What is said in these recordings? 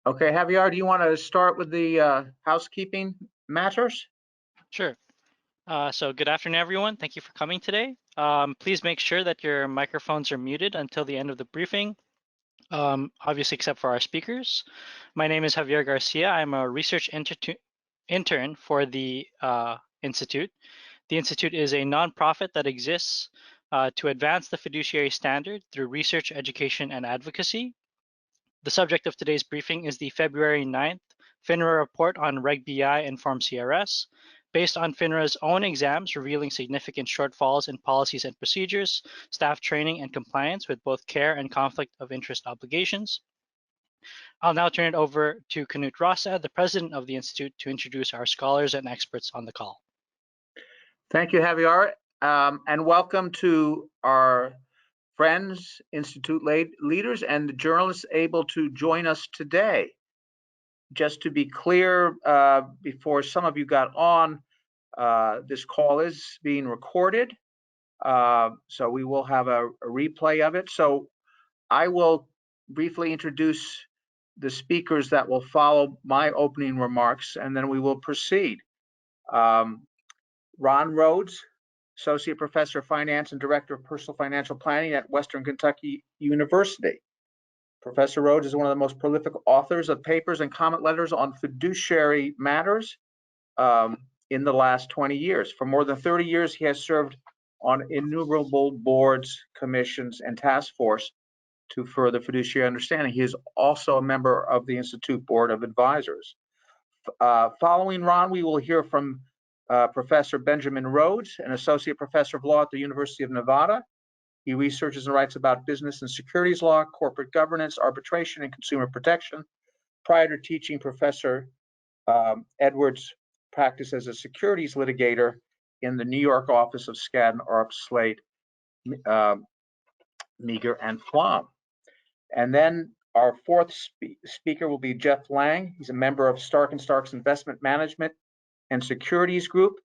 Okay, Javier, do you want to start with the housekeeping matters? Sure. So good afternoon, everyone. Thank you for coming today. Please make sure that your microphones are muted until the end of the briefing, obviously except for our speakers. My name is Javier Garcia. I'm a research intern for the Institute. The Institute is a nonprofit that exists to advance the fiduciary standard through research, education, and advocacy. The subject of today's briefing is the February 9th FINRA report on Reg BI and Form CRS, based on FINRA's own exams revealing significant shortfalls in policies and procedures, staff training, and compliance with both care and conflict of interest obligations. I'll now turn it over to Knut Rostad, the president of the Institute, to introduce our scholars and experts on the call. Thank you, Javier, and welcome to our friends, Institute leaders, and the journalists able to join us today. Just to be clear, before some of you got on, this call is being recorded, so we will have a replay of it. So I will briefly introduce the speakers that will follow my opening remarks, and then we will proceed. Ron Rhoades, Associate Professor of Finance and Director of Personal Financial Planning at Western Kentucky University. Professor Rhoades is one of the most prolific authors of papers and comment letters on fiduciary matters in the last 20 years. For more than 30 years, he has served on innumerable boards, commissions, and task force to further fiduciary understanding. He is also a member of the Institute Board of Advisors. Following Ron, we will hear from Professor Benjamin Rhoades, an associate professor of law at the University of Nevada. He researches and writes about business and securities law, corporate governance, arbitration, and consumer protection. Prior to teaching, Professor Edwards practiced as a securities litigator in the New York office of Skadden, Arps, Slate, Meagher, and Flom. And then our fourth speaker will be Jeff Lang. He's a member of Stark & Stark's Investment Management and Securities Group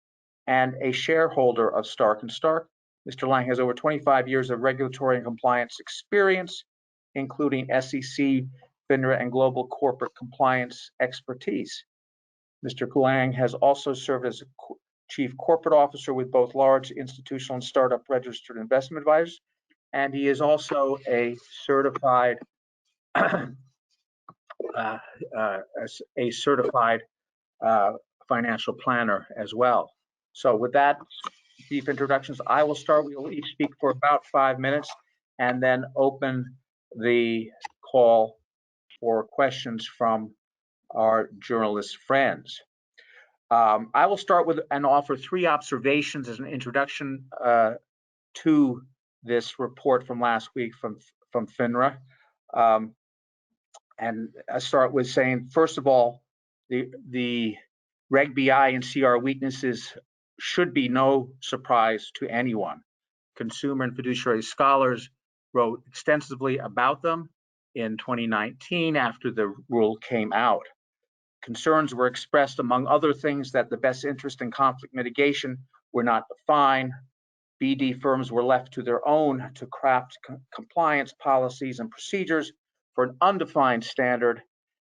and a shareholder of Stark & Stark. Mr. Lang has over 25 years of regulatory and compliance experience, including SEC, FINRA, and global corporate compliance expertise. Mr. Lang has also served as a chief corporate officer with both large institutional and startup registered investment advisors, and he is also a certified financial planner as well. So with that brief introductions, I will start. We will each speak for about 5 minutes and then open the call for questions from our journalist friends. I will start with and offer 3 observations as an introduction to this report from last week from FINRA. And I start with saying, first of all, the Reg BI and CR weaknesses should be no surprise to anyone. Consumer and fiduciary scholars wrote extensively about them in 2019 after the rule came out. Concerns were expressed, among other things, that the best interest and conflict mitigation were not defined. BD firms were left to their own to craft compliance policies and procedures for an undefined standard.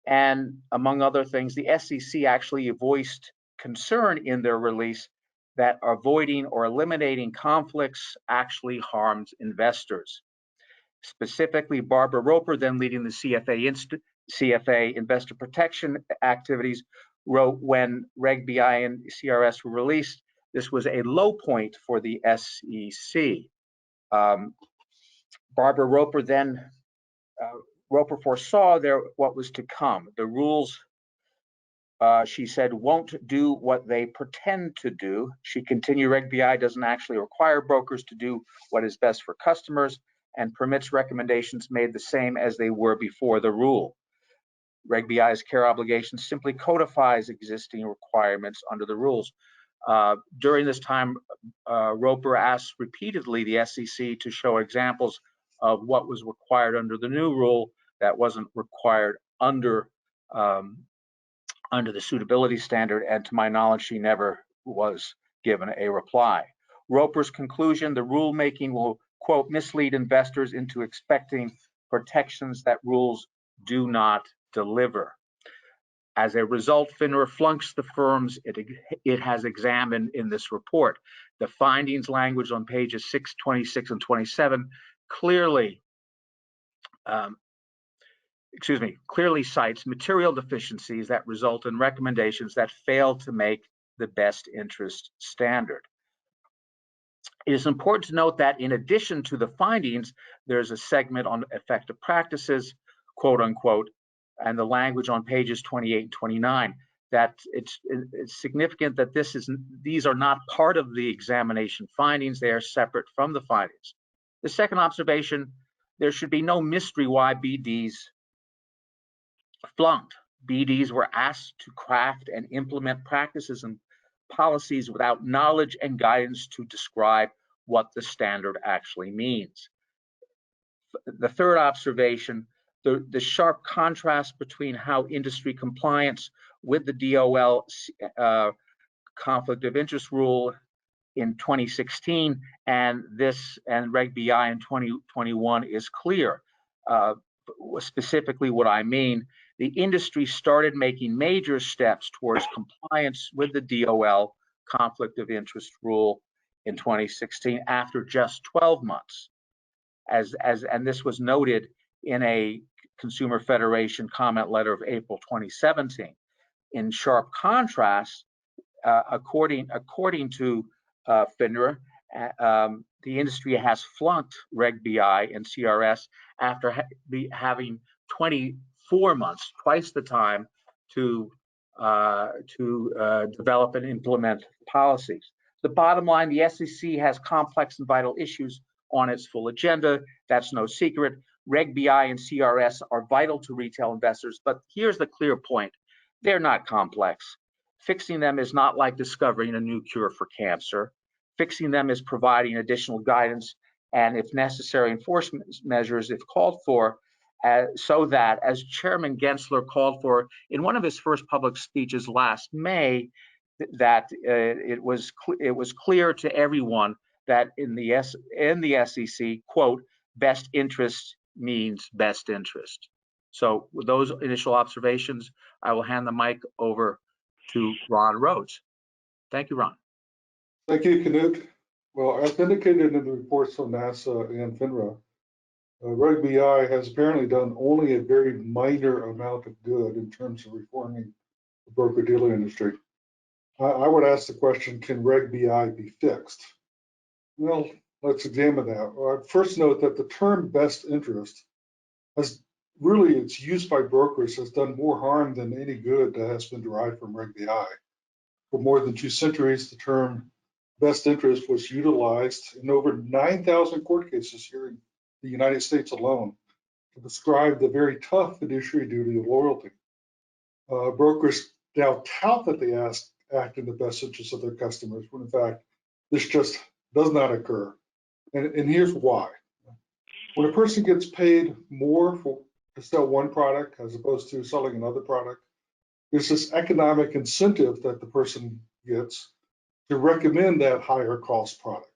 And among other things, the SEC actually voiced concern in their release that avoiding or eliminating conflicts actually harms investors. Specifically, Barbara Roper, then leading the CFA investor protection activities, wrote when Reg BI and CRS were released, this was a low point for the SEC. Barbara Roper then Roper foresaw what was to come. The rules, she said, won't do what they pretend to do. She continued, Reg BI doesn't actually require brokers to do what is best for customers and permits recommendations made the same as they were before the rule. Reg BI's care obligation simply codifies existing requirements under the rules. During this time, Roper asked repeatedly the SEC to show examples of what was required under the new rule that wasn't required under the suitability standard, and to my knowledge, she never was given a reply. Roper's conclusion, the rulemaking will, quote, mislead investors into expecting protections that rules do not deliver. As a result, FINRA flunks the firms it has examined in this report. The findings language on pages 6, 26, and 27 clearly cites material deficiencies that result in recommendations that fail to make the best interest standard. It is important to note that in addition to the findings, there's a segment on effective practices, quote unquote, and the language on pages 28 and 29, that it's significant that these are not part of the examination findings. They are separate from the findings. The second observation, there should be no mystery why BDs flunked. BDs were asked to craft and implement practices and policies without knowledge and guidance to describe what the standard actually means. The third observation, the sharp contrast between how industry compliance with the DOL conflict of interest rule in 2016 and Reg BI in 2021 is clear. Specifically what I mean, the industry started making major steps towards compliance with the DOL conflict of interest rule in 2016 after just 12 months. And this was noted in a Consumer Federation comment letter of April 2017. In sharp contrast, according to FINRA, the industry has flunked Reg BI and CRS after having 24 months, twice the time, to develop and implement policies. The bottom line, the SEC has complex and vital issues on its full agenda. That's no secret. Reg BI and CRS are vital to retail investors, but here's the clear point. They're not complex. Fixing them is not like discovering a new cure for cancer. Fixing them is providing additional guidance and, if necessary, enforcement measures if called for, so that, as Chairman Gensler called for in one of his first public speeches last May, that it was clear to everyone that in the SEC, quote, best interest means best interest. So with those initial observations, I will hand the mic over to Ron Rhoades. Thank you, Ron. Thank you, Knut. Well, as indicated in the reports from NASA and FINRA, Reg BI has apparently done only a very minor amount of good in terms of reforming the broker-dealer industry. I would ask the question, can Reg BI be fixed? Well, let's examine that. First note that the term best interest has really, its use by brokers has done more harm than any good that has been derived from Reg BI. For more than 2 centuries, the term best interest was utilized in over 9,000 court cases here in the United States alone to describe the very tough fiduciary duty of loyalty. Brokers now tout that they act in the best interest of their customers, when in fact, this just does not occur. And here's why. When a person gets paid more to sell one product as opposed to selling another product, there's this economic incentive that the person gets to recommend that higher cost product.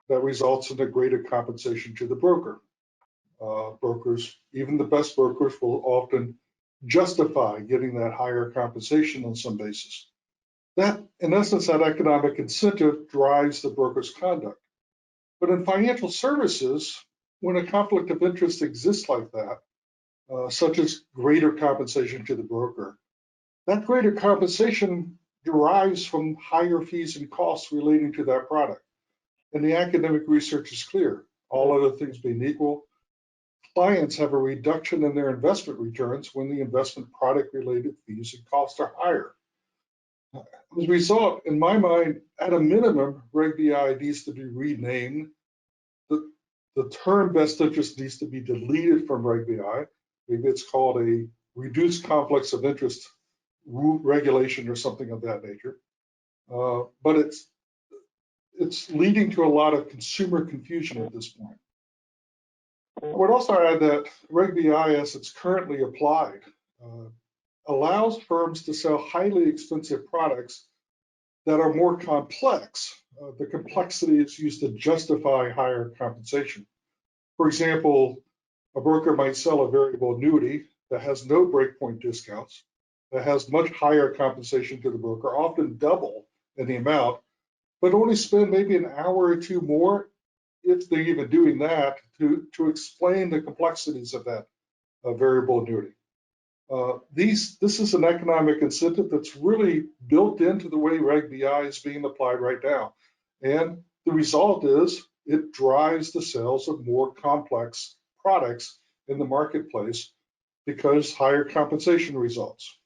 That results in a greater compensation to the broker. Brokers, even the best brokers, will often justify getting that higher compensation on some basis. That, in essence, that economic incentive drives the broker's conduct. But in financial services, when a conflict of interest exists like that, such as greater compensation to the broker, that greater compensation derives from higher fees and costs relating to that product. And the academic research is clear. All other things being equal, clients have a reduction in their investment returns when the investment product related fees and costs are higher. As a result, in my mind, at a minimum, Reg BI needs to be renamed. The term best interest needs to be deleted from Reg BI. Maybe it's called a reduced conflicts of interest regulation or something of that nature. But it's leading to a lot of consumer confusion at this point. I would also add that Reg BI, as it's currently applied, allows firms to sell highly expensive products that are more complex. The complexity is used to justify higher compensation. For example, a broker might sell a variable annuity that has no breakpoint discounts, that has much higher compensation to the broker, often double in the amount, but only spend maybe an hour or two more, if they're even doing that, to explain the complexities of that variable annuity. This is an economic incentive that's really built into the way Reg BI is being applied right now. And the result is it drives the sales of more complex products in the marketplace because higher compensation results.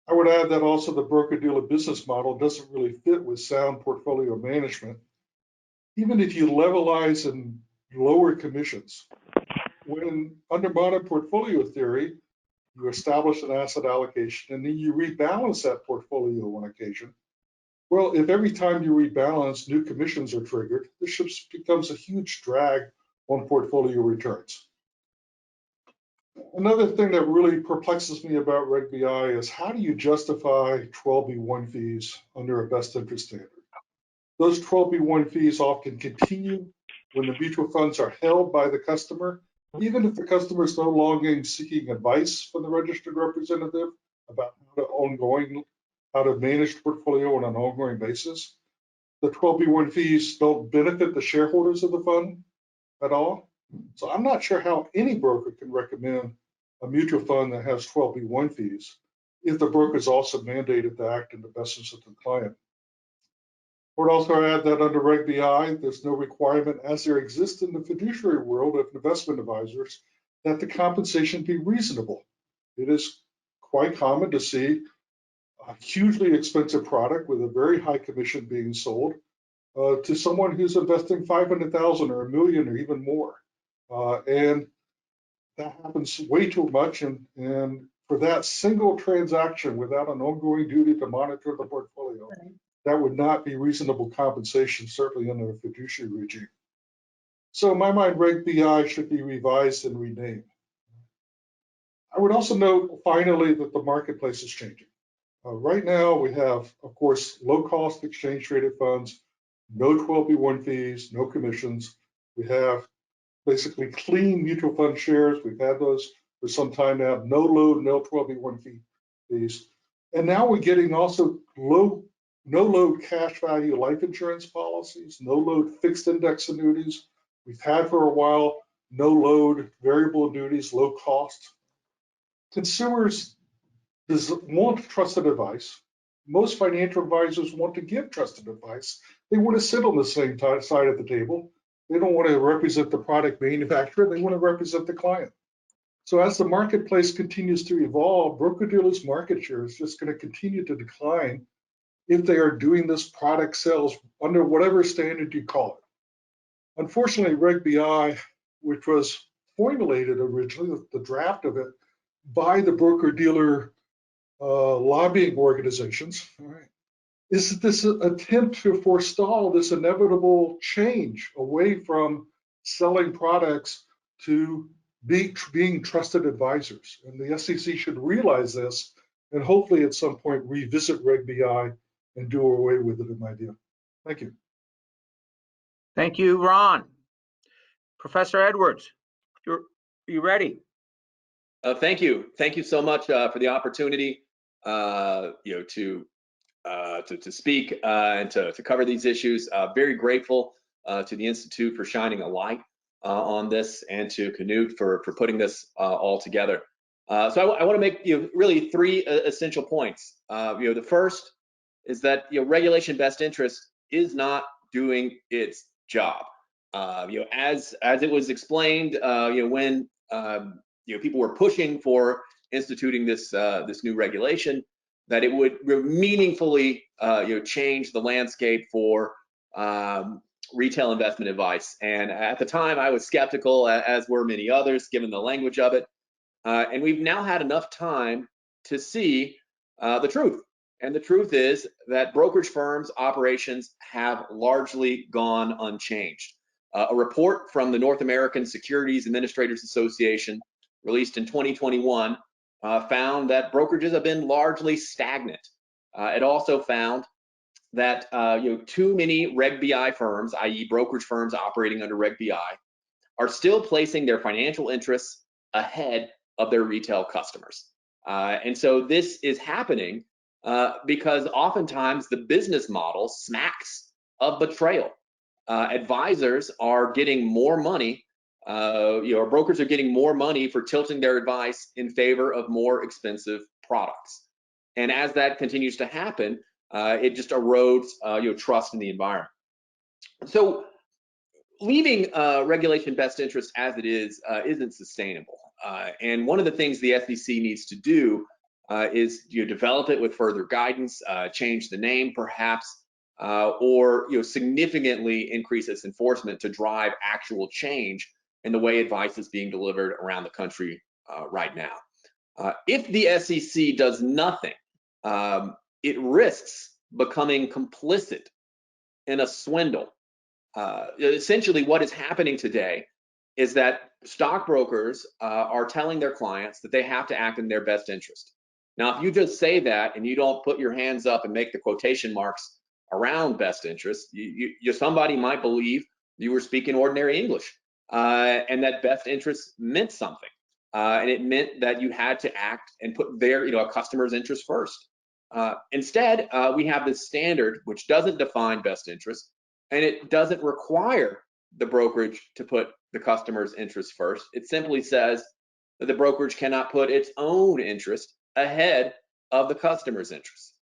I would add that also the broker-dealer business model doesn't really fit with sound portfolio management. Even if you levelize and lower commissions, when under modern portfolio theory, you establish an asset allocation and then you rebalance that portfolio on occasion. Well, if every time you rebalance, new commissions are triggered, this just becomes a huge drag on portfolio returns. Another thing that really perplexes me about Reg BI is how do you justify 12B1 fees under a best interest standard? Those 12B1 fees often continue when the mutual funds are held by the customer, even if the customer is no longer seeking advice from the registered representative about how to manage the portfolio on an ongoing basis. The 12B1 fees don't benefit the shareholders of the fund at all. So I'm not sure how any broker can recommend a mutual fund that has 12B1 fees if the broker is also mandated to act in the best interest of the client. I would also add that under Reg BI, there's no requirement, as there exists in the fiduciary world of investment advisors, that the compensation be reasonable. It is quite common to see a hugely expensive product with a very high commission being sold to someone who's investing 500,000 or $1 million or even more. And that happens way too much. And for that single transaction without an ongoing duty to monitor the portfolio, that would not be reasonable compensation, certainly under a fiduciary regime. So in my mind, Reg BI should be revised and renamed. I would also note, finally, that the marketplace is changing. Right now, we have, of course, low-cost exchange-traded funds, no 12B1 fees, no commissions. We have basically clean mutual fund shares. We've had those for some time now, no load, no 12B1 fees. And now we're getting also no load cash value life insurance policies, no load fixed index annuities. We've had for a while no load variable annuities, low cost. Consumers want trusted advice. Most financial advisors want to give trusted advice. They want to sit on the same side of the table. They don't want to represent the product manufacturer. They want to represent the client. So as the marketplace continues to evolve, broker-dealers' market share is just going to continue to decline if they are doing this product sales under whatever standard you call it. Unfortunately, Reg BI, which was formulated originally, the draft of it, by the broker-dealer lobbying organizations, all right, is this attempt to forestall this inevitable change away from selling products to being trusted advisors. And the SEC should realize this and hopefully at some point revisit Reg BI and do away with it, in my view. Thank you. Thank you, Ron. Professor Edwards, you ready? Thank you. Thank you so much for the opportunity, to speak and to cover these issues. Very grateful to the Institute for shining a light on this, and to Knut for putting this all together. So I want to make really three essential points. The first is that regulation best interest is not doing its job. As it was explained, when people were pushing for instituting this new regulation, that it would meaningfully change the landscape for retail investment advice. And at the time, I was skeptical, as were many others, given the language of it. And we've now had enough time to see the truth. And the truth is that brokerage firms' operations have largely gone unchanged. A report from the North American Securities Administrators Association, released in 2021, found that brokerages have been largely stagnant. It also found that too many Reg BI firms, i.e. brokerage firms operating under Reg BI, are still placing their financial interests ahead of their retail customers. And so this is happening because oftentimes the business model smacks of betrayal. Advisors are getting more money, or brokers are getting more money for tilting their advice in favor of more expensive products. And as that continues to happen, it just erodes trust in the environment. So leaving regulation best interest as it is isn't sustainable. And one of the things the SEC needs to do is develop it with further guidance, change the name perhaps, or significantly increase its enforcement to drive actual change in the way advice is being delivered around the country right now. If the SEC does nothing, it risks becoming complicit in a swindle. Essentially, what is happening today is that stockbrokers are telling their clients that they have to act in their best interest. Now, if you just say that and you don't put your hands up and make the quotation marks around best interest, somebody might believe you were speaking ordinary English and that best interest meant something. And it meant that you had to act and put their, a customer's interest first. Instead, we have this standard which doesn't define best interest, and it doesn't require the brokerage to put the customer's interest first. It simply says that the brokerage cannot put its own interest ahead of the customer's interest.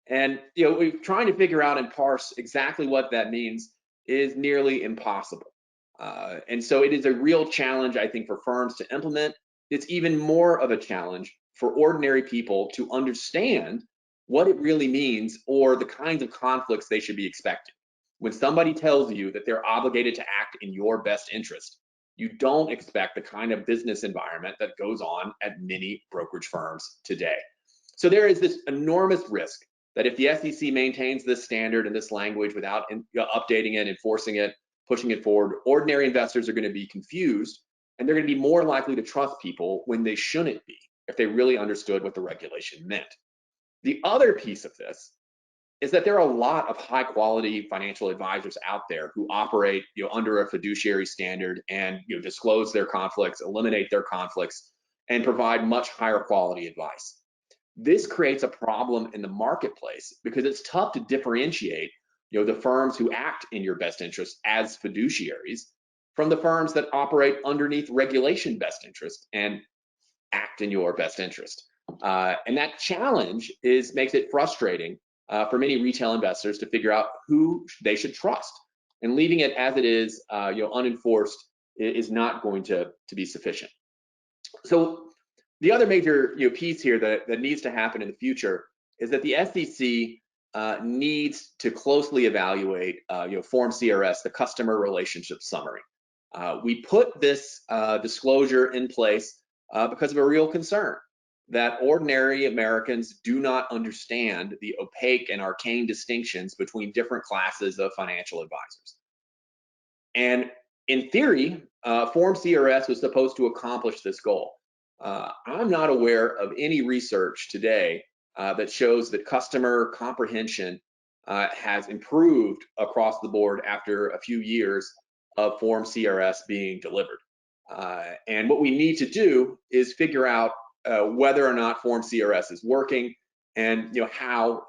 And we're trying to figure out and parse exactly what that means is nearly impossible. And so it is a real challenge, I think, for firms to implement. It's even more of a challenge for ordinary people to understand what it really means or the kinds of conflicts they should be expecting. When somebody tells you that they're obligated to act in your best interest, you don't expect the kind of business environment that goes on at many brokerage firms today. So there is this enormous risk that if the SEC maintains this standard and this language without updating it, enforcing it, pushing it forward, ordinary investors are going to be confused, and they're going to be more likely to trust people when they shouldn't be, if they really understood what the regulation meant. The other piece of this is that there are a lot of high quality financial advisors out there who operate under a fiduciary standard and disclose their conflicts, eliminate their conflicts, and provide much higher quality advice. This creates a problem in the marketplace because it's tough to differentiate the firms who act in your best interest as fiduciaries from the firms that operate underneath regulation best interest and act in your best interest. And that challenge makes it frustrating for many retail investors to figure out who they should trust. And leaving it as it is, unenforced, is not going to be sufficient. So the other major piece here that needs to happen in the future is that the SEC needs to closely evaluate Form CRS, the Customer Relationship Summary. We put this disclosure in place because of a real concern that ordinary Americans do not understand the opaque and arcane distinctions between different classes of financial advisors. And in theory, Form CRS was supposed to accomplish this goal. I'm not aware of any research today that shows that customer comprehension has improved across the board after a few years of Form CRS being delivered. And what we need to do is figure out whether or not Form CRS is working, and how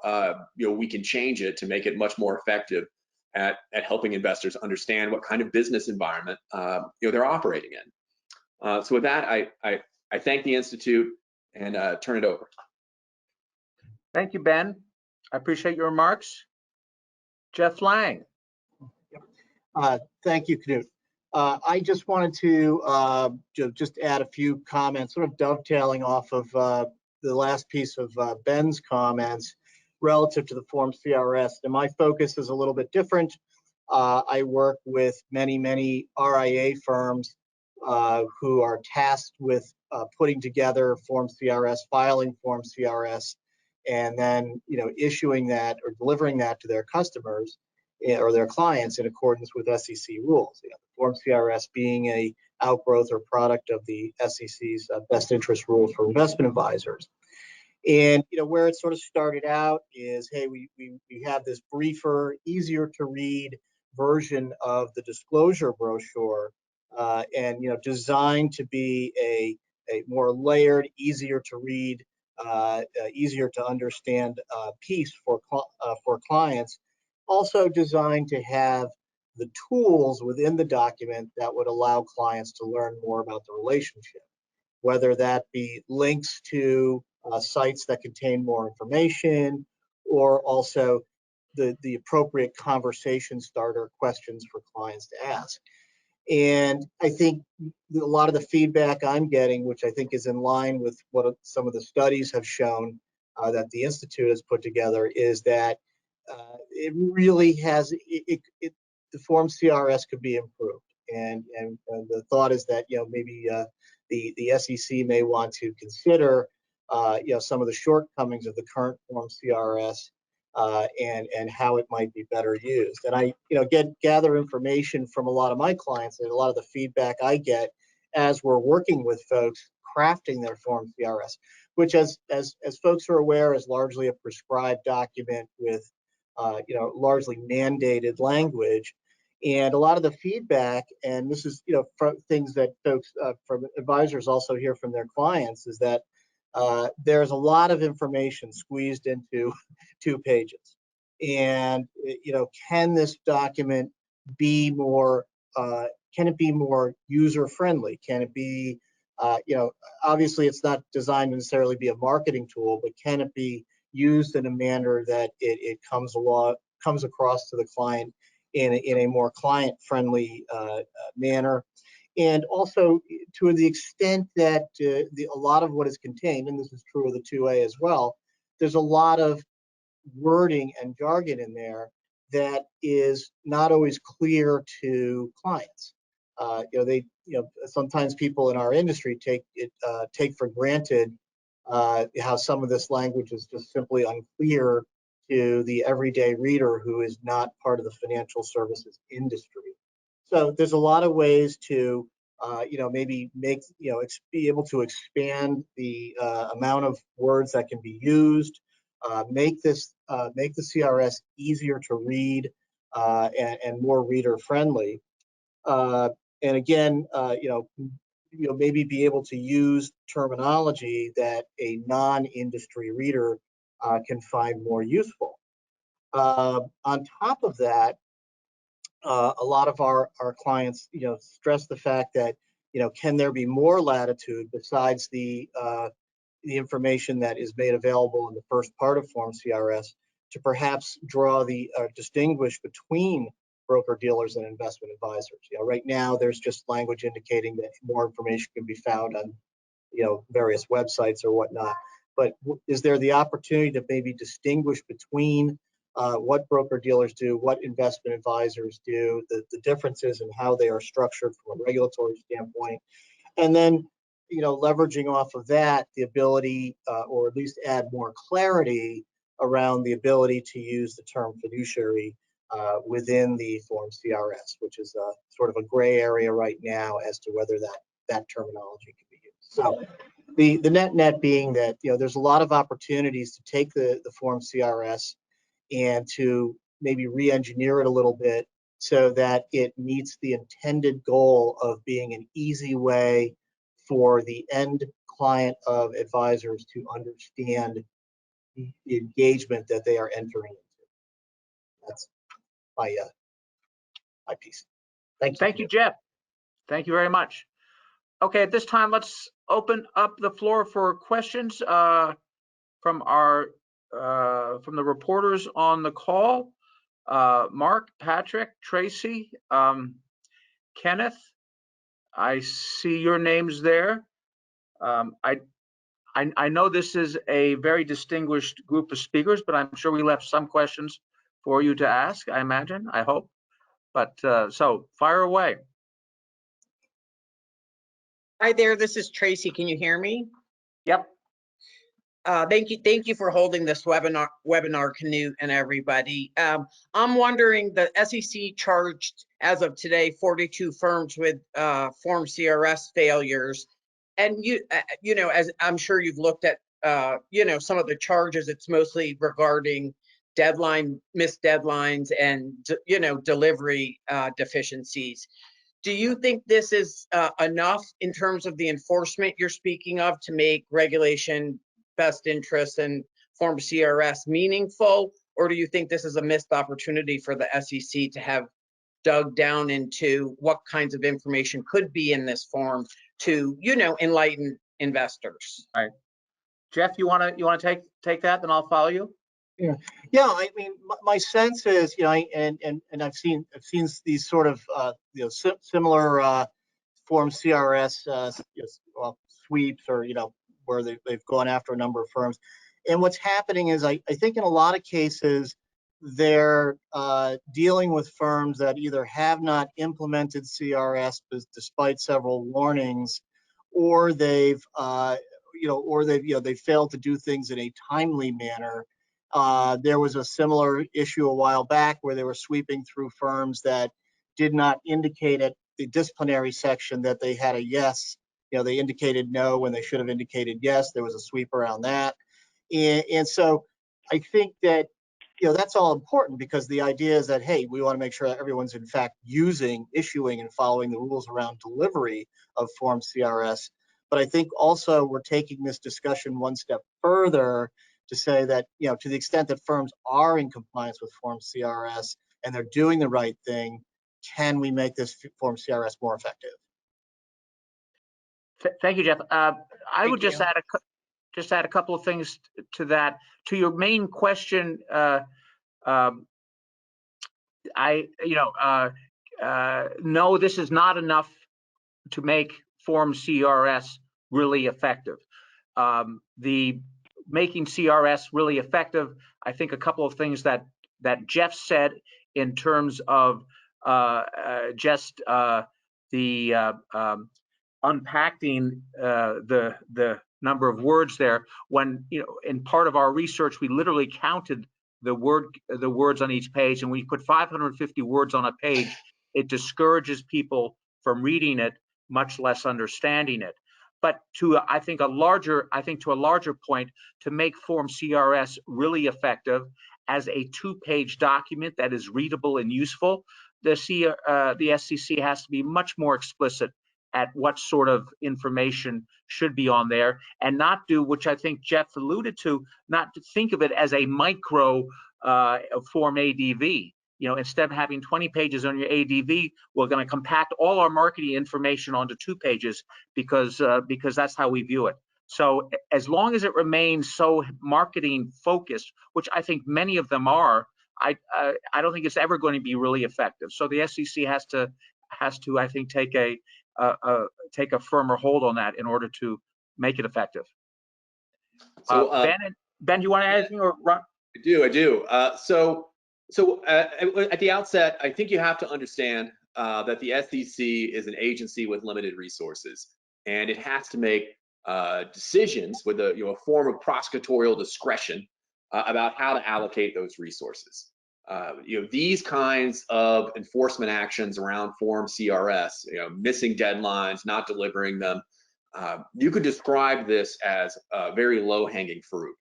we can change it to make it much more effective at helping investors understand what kind of business environment they're operating in. So with that, I thank the Institute and turn it over. Thank you, Ben. I appreciate your remarks. Jeff Lang. Thank you, Knut. I just wanted to just add a few comments, sort of dovetailing off of the last piece of Ben's comments relative to the Form CRS. And my focus is a little bit different. I work with many RIA firms who are tasked with putting together Form CRS, filing Form CRS, and then issuing that or delivering that to their customers or their clients in accordance with SEC rules. Form CRS being a outgrowth or product of the SEC's best interest rules for investment advisors. And where it sort of started out is, hey, we have this briefer, easier to read version of the disclosure brochure, and designed to be a a more layered, easier to read, easier to understand piece for clients. Also designed to have the tools within the document that would allow clients to learn more about the relationship, whether that be links to sites that contain more information, or also the appropriate conversation starter questions for clients to ask. And I think a lot of the feedback I'm getting, which I think is in line with what some of the studies have shown that the Institute has put together, is that it really has, the form CRS could be improved. And the thought is that, maybe the SEC may want to consider, some of the shortcomings of the current form CRS and how it might be better used. And I, gather information from a lot of my clients and a lot of the feedback I get as we're working with folks crafting their form CRS, which, as folks are aware, is largely a prescribed document with, largely mandated language. And a lot of the feedback, and this is, from things that folks from advisors also hear from their clients, is that there's a lot of information squeezed into 2 pages. And, can this document be more, can it be more user friendly? Can it be, obviously it's not designed to necessarily be a marketing tool, but can it be used in a manner that it comes across to the client in a more client friendly manner? And also, to the extent that a lot of what is contained, and this is true of the 2A as well, there's a lot of wording and jargon in there that is not always clear to clients. Sometimes people in our industry take for granted how some of this language is just simply unclear to the everyday reader who is not part of the financial services industry. So there's a lot of ways to, maybe be able to expand the amount of words that can be used, make the CRS easier to read and more reader friendly. And again, maybe be able to use terminology that a non-industry reader can find more useful. On top of that, a lot of our clients, stress the fact that, can there be more latitude besides the information that is made available in the first part of Form CRS to perhaps draw distinguish between broker dealers and investment advisors. Right now there's just language indicating that more information can be found on, various websites or whatnot. But is there the opportunity to maybe distinguish between what broker dealers do, what investment advisors do, the differences in how they are structured from a regulatory standpoint, and then, leveraging off of that, the ability, or at least add more clarity around the ability to use the term fiduciary within the form CRS, which is sort of a gray area right now as to whether that terminology can be used. So the net being that, there's a lot of opportunities to take the form CRS and to maybe re-engineer it a little bit so that it meets the intended goal of being an easy way for the end client of advisors to understand the engagement that they are entering into. That's my piece. Thank you. Thank you, Jeff. Thank you very much. Okay, at this time, let's open up the floor for questions from the reporters on the call. Mark, Patrick, Tracy, Kenneth, I see your names there. I know this is a very distinguished group of speakers, but I'm sure we left some questions for you to ask, I imagine, I hope. But so fire away. Hi there, this is Tracy. Can you hear me? Yep. Thank you for holding this webinar, Knut and everybody. I'm wondering, the SEC charged, as of today, 42 firms with form CRS failures. And as I'm sure you've looked at, some of the charges, it's mostly regarding missed deadlines and, delivery deficiencies. Do you think this is enough in terms of the enforcement you're speaking of to make regulation, best interests, and Form CRS meaningful? Or do you think this is a missed opportunity for the SEC to have dug down into what kinds of information could be in this form to, enlighten investors? All right. Jeff, you want to take that, then I'll follow you. Yeah, I mean, my sense is, and I've seen these sort of similar Form CRS sweeps, or where they've gone after a number of firms. And what's happening is, I think in a lot of cases they're dealing with firms that either have not implemented CRS despite several warnings, or they've failed to do things in a timely manner. There was a similar issue a while back where they were sweeping through firms that did not indicate at the disciplinary section that they had a yes. They indicated no when they should have indicated yes. There was a sweep around that. And so I think that, that's all important, because the idea is that, hey, we want to make sure that everyone's in fact issuing and following the rules around delivery of Form CRS. But I think also we're taking this discussion one step further to say that, to the extent that firms are in compliance with Form CRS and they're doing the right thing, can we make this Form CRS more effective? Thank you, Jeff. I would just add a couple of things to that. To your main question, no, this is not enough to make Form CRS really effective. The making CRS really effective, I think a couple of things that Jeff said in terms of just the unpacking the number of words there. When in part of our research, we literally counted the words on each page, and when you put 550 words on a page, it discourages people from reading it, much less understanding it. But to a larger point, to make Form CRS really effective as a 2-page document that is readable and useful, the SEC has to be much more explicit at what sort of information should be on there, and not do, which I think Jeff alluded to, not to think of it as a micro Form ADV. Instead of having 20 pages on your ADV, we're going to compact all our marketing information onto 2 pages because that's how we view it. So as long as it remains so marketing focused, which I think many of them are, I don't think it's ever going to be really effective. So the SEC has to I think take a firmer hold on that in order to make it effective. So Ben, do you want to add anything, or Ron? I do. So at the outset, I think you have to understand that the SEC is an agency with limited resources, and it has to make decisions with a form of prosecutorial discretion about how to allocate those resources. These kinds of enforcement actions around Form CRS, missing deadlines, not delivering them, you could describe this as very low-hanging fruit.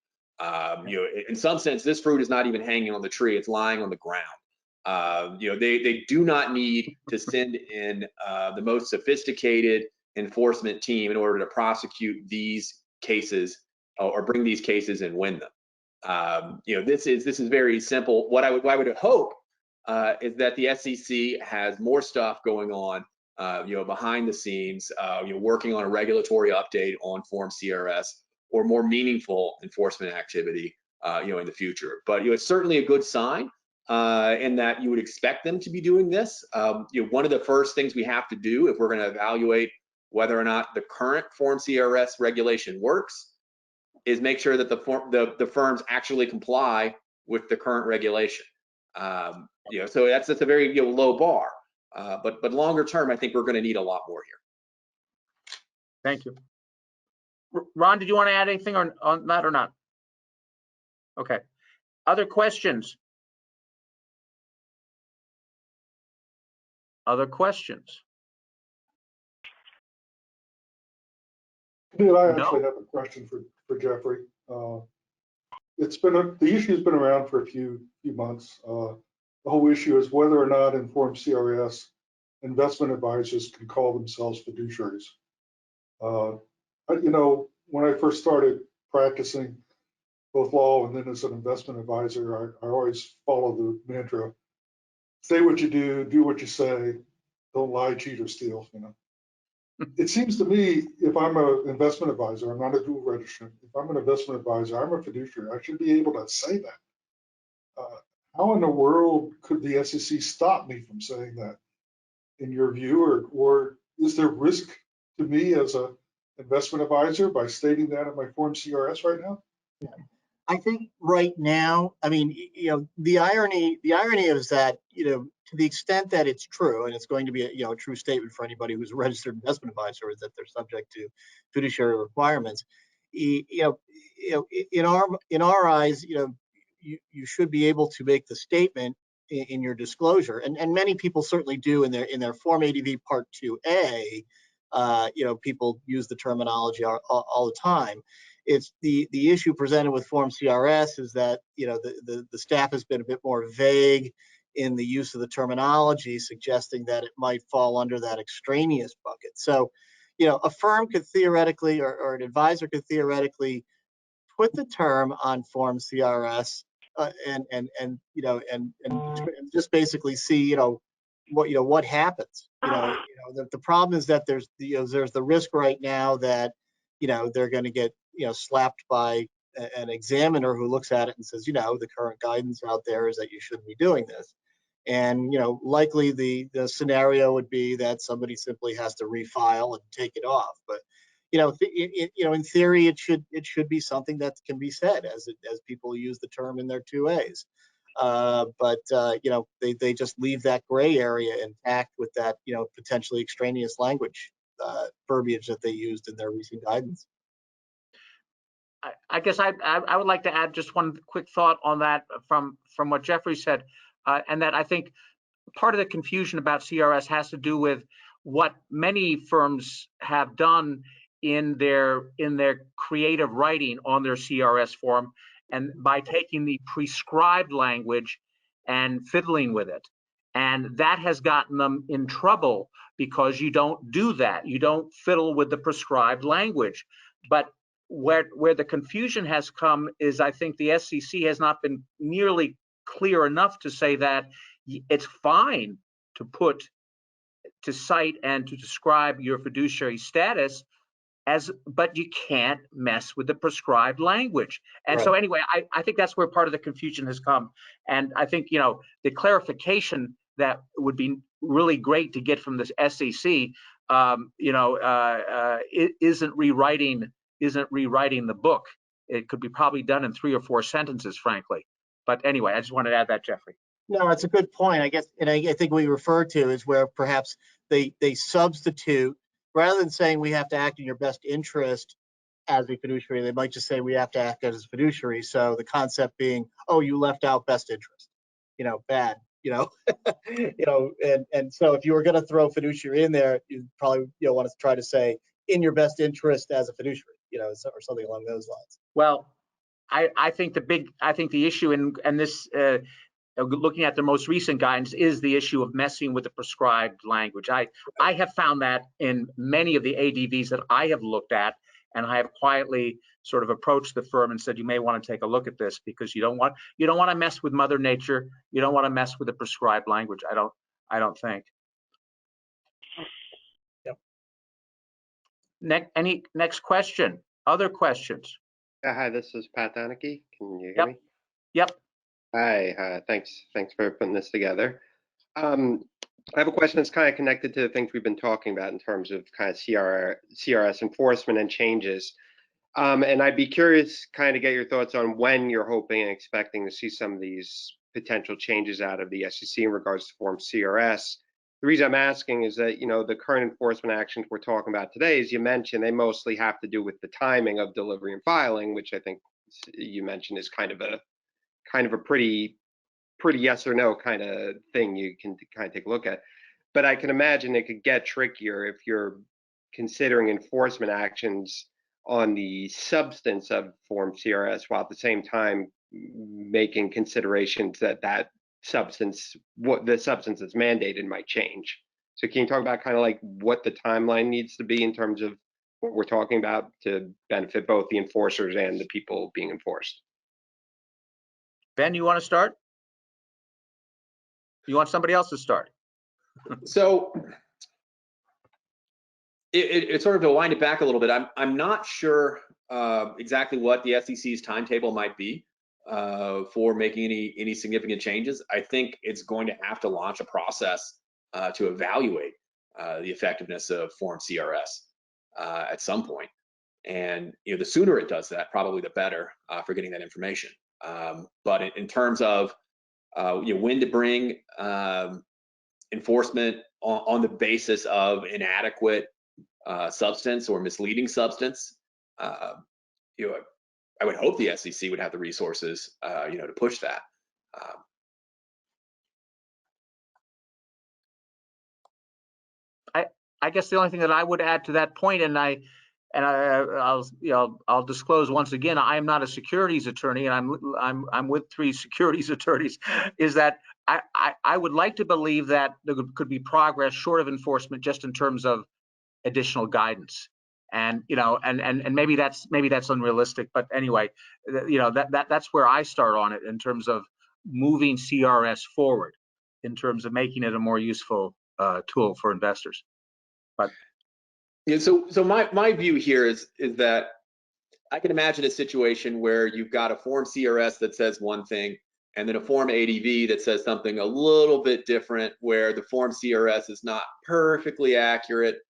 In some sense, this fruit is not even hanging on the tree; it's lying on the ground. They do not need to send in the most sophisticated enforcement team in order to prosecute these cases or bring these cases and win them. This is very simple. What I would hope is that the SEC has more stuff going on, behind the scenes, working on a regulatory update on Form CRS, or more meaningful enforcement activity, in the future. But it's certainly a good sign in that you would expect them to be doing this. One of the first things we have to do if we're going to evaluate whether or not the current Form CRS regulation works is make sure that the firms actually comply with the current regulation. So that's a very low bar. But longer term, I think we're going to need a lot more here. Thank you. Ron, did you want to add anything on that or not? Okay. Other questions? Other questions? I actually have a question for Jeffrey. The issue's been around for a few months. The whole issue is whether or not in Form CRS investment advisors can call themselves fiduciaries. You know, when I first started practicing both law and then as an investment advisor, I always follow the mantra, say what you do what you say, don't lie, cheat, or steal, you know. It seems to me, if I'm an investment advisor, I'm not a dual registrant. If I'm an investment advisor, I'm a fiduciary. I should be able to say that. How in the world could the SEC stop me from saying that, in your view, or is there risk to me as a investment advisor by stating that in my Form CRS right now? Yeah. I think right now, I mean, you know, the irony is that, you know, to the extent that it's true, and it's going to be a, you know, a true statement for anybody who's a registered investment advisor, is that they're subject to fiduciary requirements. You know, in our eyes, you know, you should be able to make the statement in your disclosure, and many people certainly do in their Form ADV Part 2A. You know, people use the terminology all the time. It's the issue presented with Form CRS is that, you know, the staff has been a bit more vague in the use of the terminology, suggesting that it might fall under that extraneous bucket. So, you know, a firm could theoretically, or an advisor could theoretically put the term on Form CRS and you know and just basically see, you know, what happens. The problem is that there's the risk right now that, you know, they're going to get, you know, slapped by an examiner who looks at it and says, you know, the current guidance out there is that you shouldn't be doing this. And, you know, likely the scenario would be that somebody simply has to refile and take it off. But, you know, in theory, it should be something that can be said as people use the term in their 2As. You know, they just leave that gray area intact with that, you know, potentially extraneous language verbiage that they used in their recent guidance. I guess I would like to add just one quick thought on that from what Jeffrey said, and that I think part of the confusion about CRS has to do with what many firms have done in their creative writing on their CRS form, and by taking the prescribed language and fiddling with it. And that has gotten them in trouble because you don't do that. You don't fiddle with the prescribed language. But where the confusion has come is, I think the SEC has not been nearly clear enough to say that it's fine to cite and to describe your fiduciary status but you can't mess with the prescribed language. And Right. So anyway, I think that's where part of the confusion has come. And I think, you know, the clarification that would be really great to get from this SEC, you know, it isn't rewriting the book. It could be probably done in 3 or 4 sentences, frankly. But anyway, I just wanted to add that, Jeffrey. No, it's a good point. I guess, and I think what you refer to is where perhaps they substitute, rather than saying we have to act in your best interest as a fiduciary, they might just say we have to act as a fiduciary. So the concept being, oh, you left out best interest, you know, bad, you know, you know, and so if you were going to throw fiduciary in there, you probably, you know, want to try to say in your best interest as a fiduciary, you know, or something along those lines. Well, I think the issue in this, looking at the most recent guidance, is the issue of messing with the prescribed language. I have found that in many of the ADVs that I have looked at, and I have quietly sort of approached the firm and said, you may want to take a look at this, because you don't want to mess with Mother Nature. You don't want to mess with the prescribed language. I don't think. Yep. Next question? Other questions? Hi, this is Pat Donaghy. Can you hear me? Yep. Hi, thanks for putting this together. I have a question that's kind of connected to the things we've been talking about in terms of kind of CRS enforcement and changes. And I'd be curious kind of get your thoughts on when you're hoping and expecting to see some of these potential changes out of the SEC in regards to Form CRS. The reason I'm asking is that, you know, the current enforcement actions we're talking about today, as you mentioned, they mostly have to do with the timing of delivery and filing, which I think you mentioned is kind of a pretty yes or no kind of thing you can kind of take a look at. But I can imagine it could get trickier if you're considering enforcement actions on the substance of Form CRS, while at the same time making considerations that substance, what the substance that's mandated, might change. So can you talk about kind of like what the timeline needs to be in terms of what we're talking about to benefit both the enforcers and the people being enforced? Ben, you want to start? You want somebody else to start? So it's sort of to wind it back a little bit. I'm not sure exactly what the SEC's timetable might be for making any significant changes. I think it's going to have to launch a process to evaluate the effectiveness of Form CRS at some point. And the sooner it does that, probably the better for getting that information. But in terms of when to bring enforcement on the basis of inadequate substance or misleading substance, I would hope the SEC would have the resources, to push that. I guess the only thing that I would add to that point, and I'll disclose once again, I am not a securities attorney, and I'm with 3 securities attorneys, is that I would like to believe that there could be progress short of enforcement, just in terms of additional guidance. And and maybe that's unrealistic, but anyway, that's where I start on it in terms of moving CRS forward, in terms of making it a more useful tool for investors. But yeah, so my view here is that I can imagine a situation where you've got a Form CRS that says one thing, and then a Form ADV that says something a little bit different, where the Form CRS is not perfectly accurate,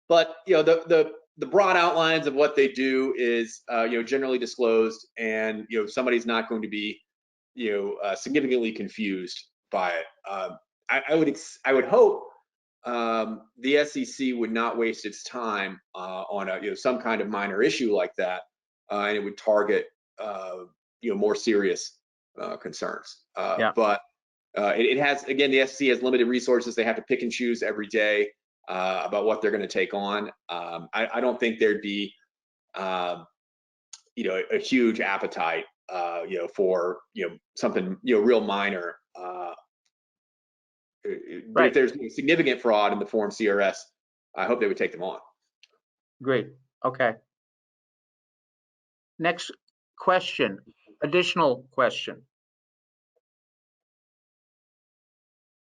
but the broad outlines of what they do is generally disclosed, and somebody's not going to be significantly confused by it. I would hope the SEC would not waste its time on some kind of minor issue like that, and it would target more serious concerns. Yeah. But it has, again, the SEC has limited resources. They have to pick and choose every day about what they're going to take on. I don't think there'd be a huge appetite for something real minor. But Right. if there's significant fraud in the Form CRS, I hope they would take them on. Great. Okay. Next question. Additional question.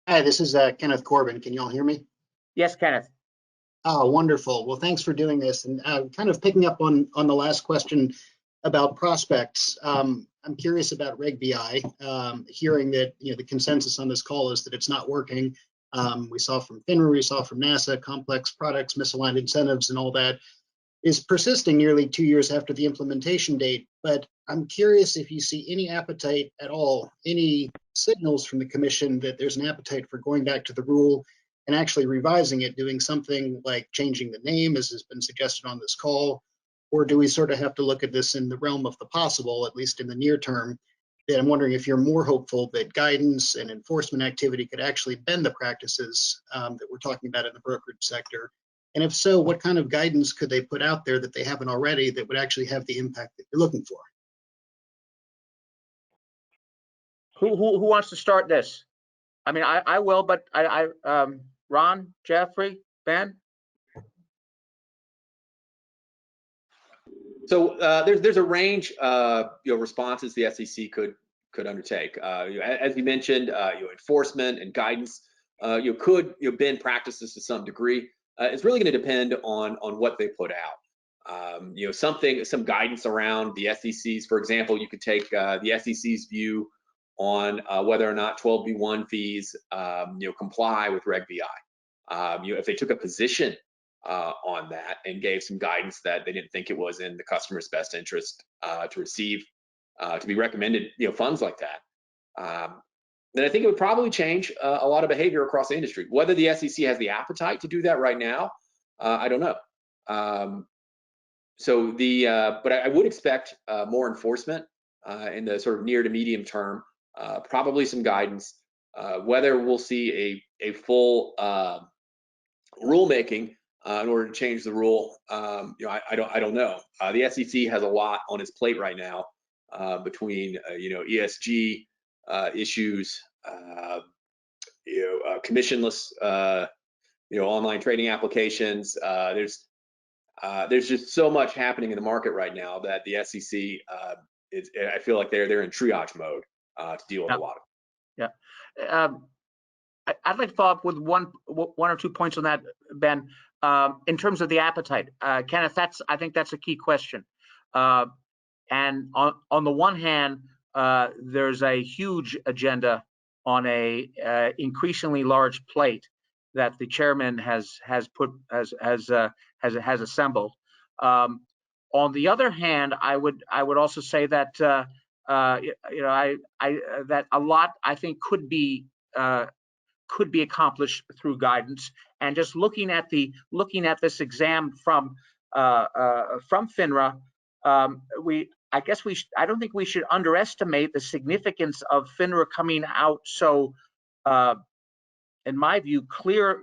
Hi, this is Kenneth Corbin. Can you all hear me? Yes, Kenneth. Oh, wonderful. Well, thanks for doing this. And kind of picking up on the last question about prospects, I'm curious about Reg BI, hearing that the consensus on this call is that it's not working. We saw from FINRA, we saw from NASA, complex products, misaligned incentives, and all that is persisting nearly 2 years after the implementation date. But I'm curious if you see any appetite at all, any signals from the commission that there's an appetite for going back to the rule and actually revising it, doing something like changing the name, as has been suggested on this call, or do we sort of have to look at this in the realm of the possible, at least in the near term? That I'm wondering if you're more hopeful that guidance and enforcement activity could actually bend the practices that we're talking about in the brokerage sector. And if so, what kind of guidance could they put out there that they haven't already that would actually have the impact that you're looking for? Who wants to start this? I mean, I will, but Ron, Jeffrey, Ben? So there's a range of responses the SEC could undertake. As you mentioned, enforcement and guidance could bend practices to some degree. It's really going to depend on what they put out. Some guidance around the SEC's, for example, you could take the SEC's view on whether or not 12b1 fees comply with Reg BI. If they took a position on that and gave some guidance that they didn't think it was in the customer's best interest to receive, to be recommended funds like that, then I think it would probably change a lot of behavior across the industry. Whether the SEC has the appetite to do that right now, I don't know. But I would expect more enforcement in the sort of near to medium term, probably some guidance. Whether we'll see a full rulemaking in order to change the rule, I don't know. The SEC has a lot on its plate right now between ESG issues, commissionless online trading applications. There's just so much happening in the market right now that the SEC I feel like they're in triage mode to deal with a lot of it. Yeah. I'd like to follow up with one or 2 points on that, Ben. In terms of the appetite, Kenneth, I think that's a key question. And on the one hand, there's a huge agenda on a increasingly large plate that the chairman has assembled. On the other hand, I would also say that that a lot I think could be accomplished through guidance. And just looking at this exam from FINRA, I don't think we should underestimate the significance of FINRA coming out so, in my view, clear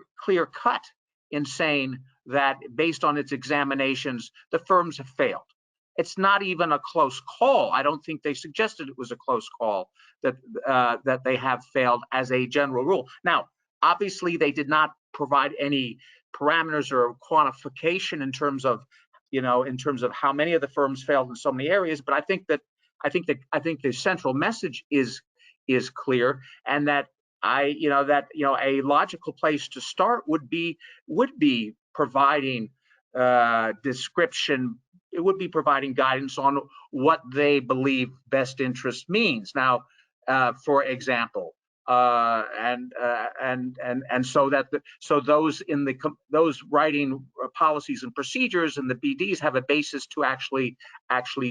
cut in saying that based on its examinations, the firms have failed. It's not even a close call. I don't think they suggested it was a close call that they have failed as a general rule. Now, obviously, they did not provide any parameters or quantification in terms of how many of the firms failed in so many areas. But I think the central message is clear, and that a logical place to start would be providing description. It would be providing guidance on what they believe best interest means. Now, for example, and so those writing policies and procedures and the BDs have a basis to actually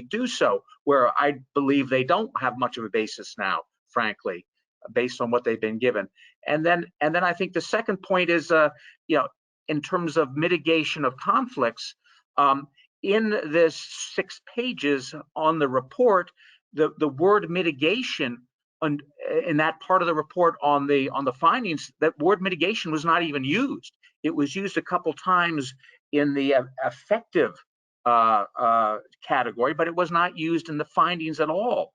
do so, where I believe they don't have much of a basis now, frankly, based on what they've been given. And then I think the second point is, in terms of mitigation of conflicts, in this 6 pages on the report, the word mitigation in that part of the report on the findings, that word mitigation was not even used. It was used a couple times in the effective category, but it was not used in the findings at all.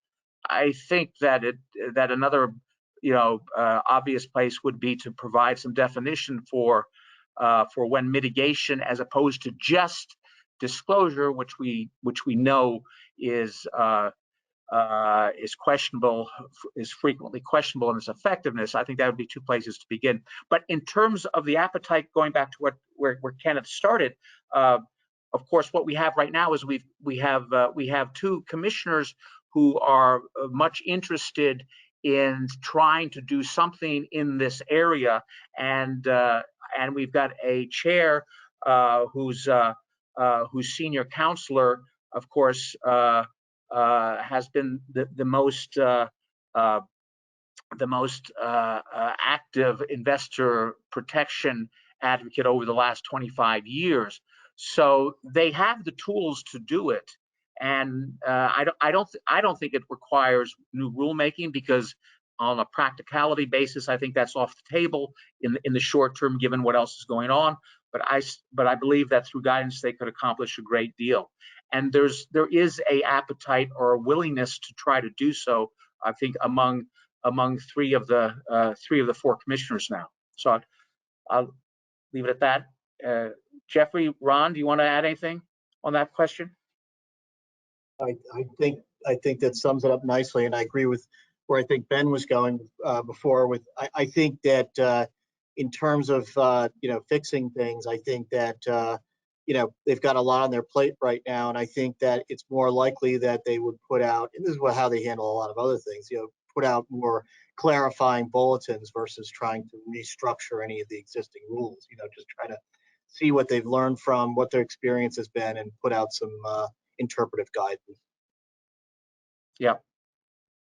I think that another obvious place would be to provide some definition for when mitigation, as opposed to just disclosure, which we know is questionable, is frequently questionable in its effectiveness. I think that would be 2 places to begin. But in terms of the appetite, going back to where Kenneth started, of course, what we have right now is we have 2 commissioners who are much interested in trying to do something in this area, and we've got a chair who's senior counselor, of course, has been the most active investor protection advocate over the last 25 years. So they have the tools to do it, and I don't think it requires new rulemaking, because on a practicality basis, I think that's off the table in the short term, given what else is going on. But I believe that through guidance they could accomplish a great deal, and there is a appetite or a willingness to try to do so, I think, among 3 of the 4 commissioners now. So I'll leave it at that. Jeffrey, Ron, do you want to add anything on that question? I think that sums it up nicely, and I agree with where I think Ben was going before. I think that in terms of fixing things, I think that they've got a lot on their plate right now, and I think that it's more likely that they would put out, and this is how they handle a lot of other things, put out more clarifying bulletins versus trying to restructure any of the existing rules. Just try to see what they've learned from what their experience has been and put out some interpretive guidance. Yeah.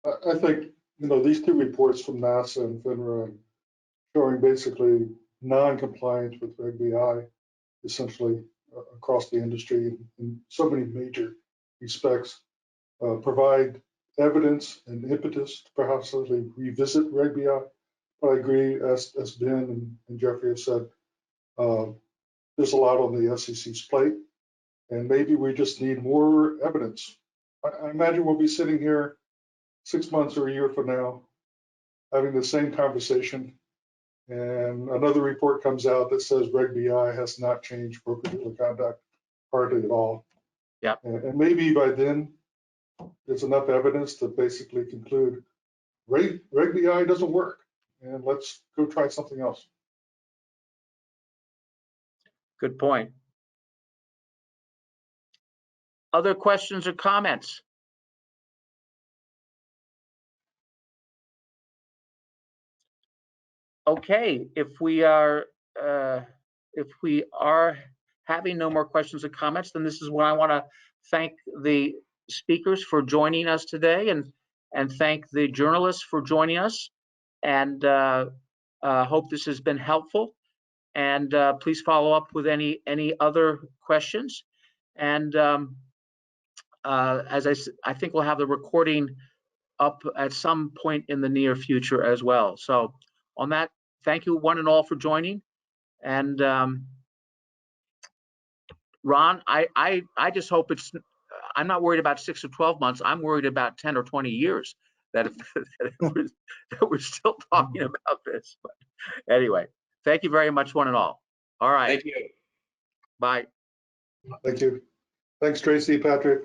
I think, these 2 reports from NASA and FINRA showing basically non-compliance with Reg BI, essentially across the industry in so many major respects, provide evidence and impetus to perhaps revisit Reg BI. But I agree, as Ben and Jeffrey have said, there's a lot on the SEC's plate, and maybe we just need more evidence. I imagine we'll be sitting here 6 months or a year from now, having the same conversation, and another report comes out that says Reg BI has not changed broker-dealer conduct hardly at all. Yep. And maybe by then, there's enough evidence to basically conclude Reg BI doesn't work, and let's go try something else. Good point. Other questions or comments? Okay, if we are having no more questions or comments, then this is when I want to thank the speakers for joining us today, and thank the journalists for joining us, and hope this has been helpful. And please follow up with any other questions. And as I think we'll have the recording up at some point in the near future as well. So on that, thank you one and all for joining. And Ron, I just hope I'm not worried about 6 or 12 months. I'm worried about 10 or 20 years that we're still talking about this. But anyway, thank you very much, one and all. All right. Thank you. Bye. Thank you. Thanks, Tracy, Patrick.